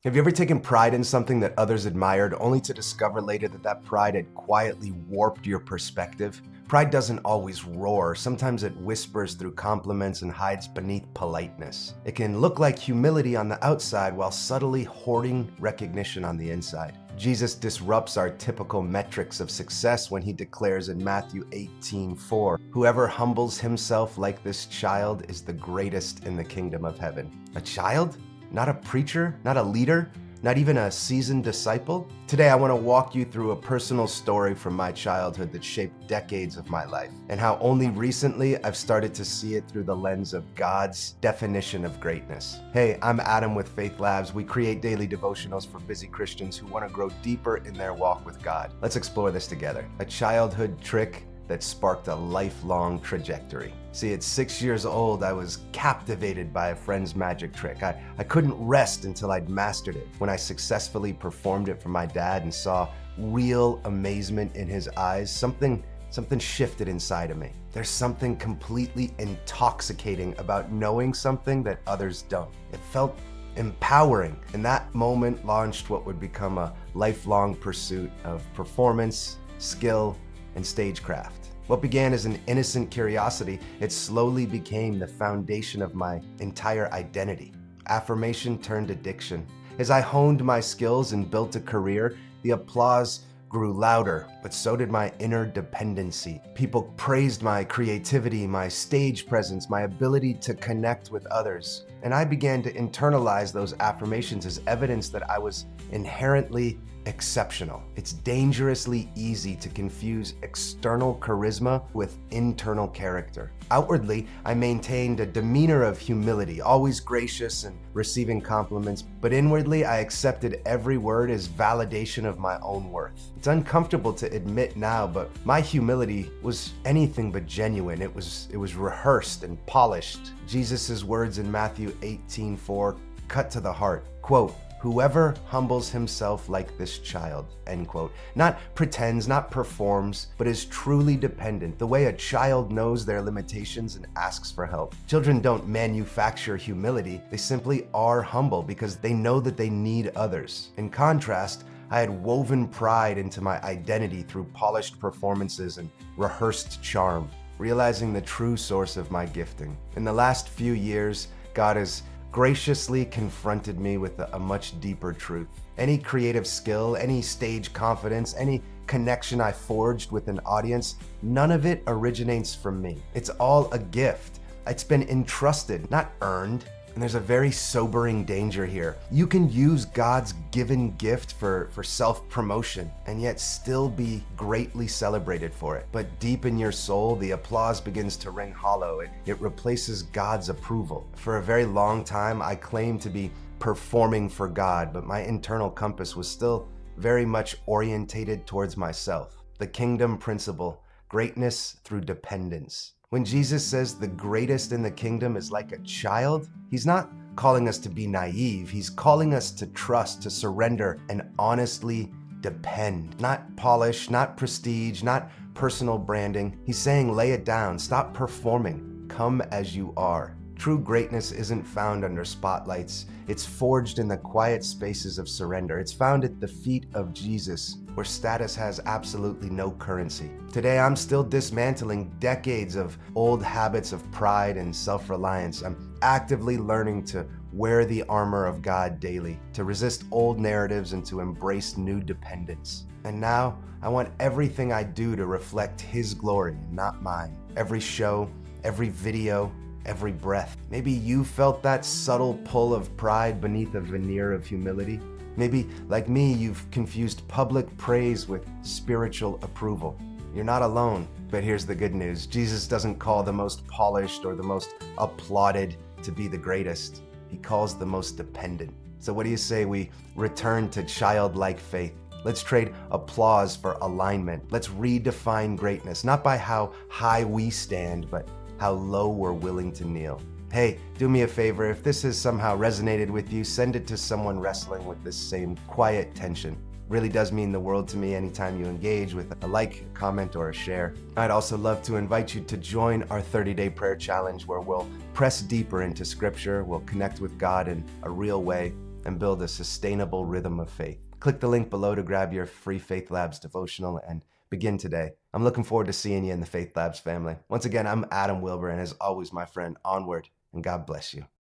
Have you ever taken pride in something that others admired, only to discover later that that pride had quietly warped your perspective? Pride doesn't always roar. Sometimes it whispers through compliments and hides beneath politeness. It can look like humility on the outside while subtly hoarding recognition on the inside. Jesus disrupts our typical metrics of success when he declares in Matthew 18:4, "Whoever humbles himself like this child is the greatest in the kingdom of heaven." A child? Not a preacher, not a leader, not even a seasoned disciple. Today, I want to walk you through a personal story from my childhood that shaped decades of my life, and how only recently I've started to see it through the lens of God's definition of greatness. Hey, I'm Adam with Faith Labs. We create daily devotionals for busy Christians who want to grow deeper in their walk with God. Let's explore this together. A childhood trick that sparked a lifelong trajectory. See, at 6 years old, I was captivated by a friend's magic trick. I couldn't rest until I'd mastered it. When I successfully performed it for my dad and saw real amazement in his eyes, something shifted inside of me. There's something completely intoxicating about knowing something that others don't. It felt empowering, and that moment launched what would become a lifelong pursuit of performance, skill, and stagecraft. What began as an innocent curiosity, it slowly became the foundation of my entire identity. Affirmation turned addiction. As I honed my skills and built a career, the applause grew louder, but so did my inner dependency. People praised my creativity, my stage presence, my ability to connect with others. And I began to internalize those affirmations as evidence that I was inherently exceptional. It's dangerously easy to confuse external charisma with internal character. Outwardly, I maintained a demeanor of humility, always gracious and receiving compliments, but inwardly, I accepted every word as validation of my own worth. It's uncomfortable to admit now, but my humility was anything but genuine. It was rehearsed and polished. Jesus' words in Matthew 18:4 cut to the heart. Quote, "Whoever humbles himself like this child," end quote. Not pretends, not performs, but is truly dependent, the way a child knows their limitations and asks for help. Children don't manufacture humility, they simply are humble because they know that they need others. In contrast, I had woven pride into my identity through polished performances and rehearsed charm, realizing the true source of my gifting. In the last few years, God has graciously confronted me with a much deeper truth. Any creative skill, any stage confidence, any connection I forged with an audience, none of it originates from me. It's all a gift. It's been entrusted, not earned. And there's a very sobering danger here. You can use God's given gift for self-promotion and yet still be greatly celebrated for it. But deep in your soul, the applause begins to ring hollow. It replaces God's approval. For a very long time, I claimed to be performing for God, but my internal compass was still very much orientated towards myself. The kingdom principle, greatness through dependence. When Jesus says the greatest in the kingdom is like a child, he's not calling us to be naive. He's calling us to trust, to surrender, and honestly depend. Not polish, not prestige, not personal branding. He's saying lay it down, stop performing, come as you are. True greatness isn't found under spotlights. It's forged in the quiet spaces of surrender. It's found at the feet of Jesus, where status has absolutely no currency. Today, I'm still dismantling decades of old habits of pride and self-reliance. I'm actively learning to wear the armor of God daily, to resist old narratives and to embrace new dependence. And now, I want everything I do to reflect His glory, not mine. Every show, every video, every breath. Maybe you felt that subtle pull of pride beneath a veneer of humility. Maybe, like me, you've confused public praise with spiritual approval. You're not alone, but here's the good news. Jesus doesn't call the most polished or the most applauded to be the greatest. He calls the most dependent. So what do you say we return to childlike faith? Let's trade applause for alignment. Let's redefine greatness, not by how high we stand, but how low we're willing to kneel. Hey, do me a favor, if this has somehow resonated with you, send it to someone wrestling with this same quiet tension. Really does mean the world to me anytime you engage with a like, a comment, or a share. I'd also love to invite you to join our 30-day prayer challenge where we'll press deeper into scripture, we'll connect with God in a real way, and build a sustainable rhythm of faith. Click the link below to grab your free Faith Labs devotional and begin today. I'm looking forward to seeing you in the Faith Labs family. Once again, I'm Adam Wilber, and as always, my friend, onward, and God bless you.